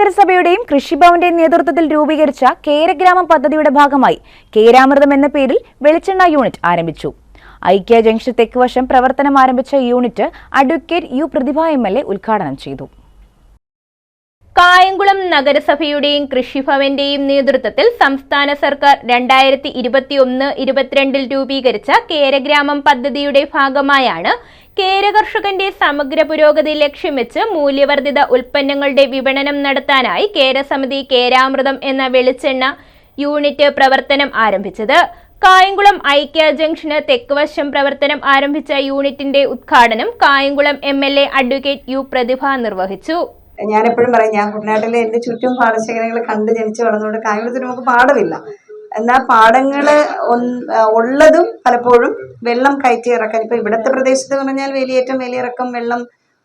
നഗരസഭയുടെയും കൃഷിഭവന്റെയും നേതൃത്വത്തിൽ രൂപീകരിച്ച കേരഗ്രാമം പദ്ധതിയുടെ ഭാഗമായി കേരാമൃതം എന്ന പേരിൽ വെളിച്ചെണ്ണ യൂണിറ്റ് ആരംഭിച്ചു. ഐക്യ ജംഗ്ഷൻ തെക്കുവശം പ്രവർത്തനം ആരംഭിച്ച യൂണിറ്റ് അഡ്വക്കേറ്റ് യു പ്രതിഭ MLA ഉദ്ഘാടനം ചെയ്തു. കായംകുളം നഗരസഭയുടെയും കൃഷിഭവന്റെയും നേതൃത്വത്തിൽ സംസ്ഥാന സർക്കാർ 2021-22 രൂപീകരിച്ച കേരഗ്രാമം പദ്ധതിയുടെ ഭാഗമായാണ് കേരകർഷകന്റെ സമഗ്ര പുരോഗതി ലക്ഷ്യം വെച്ച് മൂല്യവർദ്ധിത ഉൽപ്പന്നങ്ങളുടെ വിപണനം നടത്താനായി കേരസമിതി കേരാമൃതം എന്ന വെളിച്ചെണ്ണ യൂണിറ്റ് പ്രവർത്തനം ആരംഭിച്ചത്. കായംകുളം ഐക്യ ജംഗ്ഷന് തെക്കുവശം പ്രവർത്തനം ആരംഭിച്ച യൂണിറ്റിന്റെ ഉദ്ഘാടനം കായംകുളം MLA അഡ്വക്കേറ്റ് യു പ്രതിഭ നിർവഹിച്ചു. ഞാൻ എപ്പോഴും പറയും, ഞാൻ കുട്ടനാട്ടിലെ എൻ്റെ ചുറ്റും പാടശേഖരങ്ങൾ കണ്ട് ജനിച്ചു വളർന്നുകൊണ്ട് കായംകുളത്തിന് നമുക്ക് പാടമില്ല. എന്നാൽ പാടങ്ങൾ ഉള്ളതും പലപ്പോഴും വെള്ളം കയറ്റി ഇറക്കാൻ, ഇപ്പോൾ ഇവിടുത്തെ പ്രദേശത്ത് പറഞ്ഞാൽ വേലിയേറ്റം, വേലിയിറക്കം,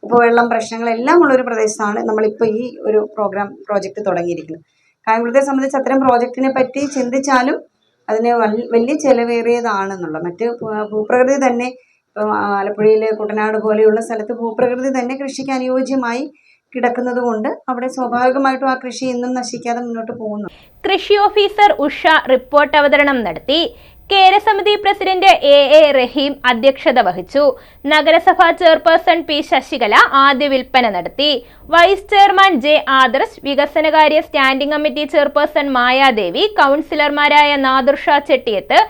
ഉപ്പുവെള്ളം പ്രശ്നങ്ങളെല്ലാം ഉള്ളൊരു പ്രദേശത്താണ് നമ്മളിപ്പോൾ ഈ ഒരു പ്രോജക്റ്റ് തുടങ്ങിയിരിക്കുന്നത്. കായംകുളത്തെ സംബന്ധിച്ച് അത്തരം പ്രോജക്റ്റിനെ പറ്റി ചിന്തിച്ചാലും അതിന് വലിയ ചിലവേറിയതാണെന്നുള്ള മറ്റ് ഭൂപ്രകൃതി തന്നെ, ഇപ്പം ആലപ്പുഴയിൽ കുട്ടനാട് പോലെയുള്ള സ്ഥലത്ത് ഭൂപ്രകൃതി തന്നെ കൃഷിക്ക് അനുയോജ്യമായി കിടക്കുന്നത് കൊണ്ട് അവിടെ സ്വാഭാവികമായിട്ടും ആ കൃഷി ഇന്നും നശിക്കാതെ മുന്നോട്ട് പോകുന്നു. കൃഷി ഓഫീസർ ഉഷ റിപ്പോർട്ട് അവതരണം നടത്തി. കേരസമിതി പ്രസിഡന്റ് AA റഹീം അധ്യക്ഷത വഹിച്ചു. നഗരസഭാ ചെയർപേഴ്സൺ P ശശികല ആദ്യ വിൽപ്പന നടത്തി. വൈസ് ചെയർമാൻ J ആദർശ്, വികസനകാര്യ സ്റ്റാൻഡിംഗ് കമ്മിറ്റി ചെയർപേഴ്സൺ മായാദേവി, കൗൺസിലർമാരായ നാദിർ ഷാ ചെട്ടിയത്ത്,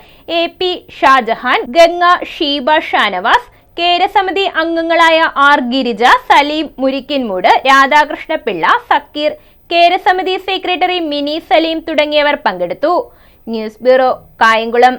AP ഷാജഹാൻ, ഗംഗ, ഷീബ ഷാനവാസ്, കേരസമിതി അംഗങ്ങളായ R ഗിരിജ, സലീം മുരിക്കിൻമൂട്, രാധാകൃഷ്ണപിള്ള, സക്കീർ, കേരസമിതി സെക്രട്ടറി മിനി സലീം തുടങ്ങിയവർ പങ്കെടുത്തു. News bureau, Kayamkulam.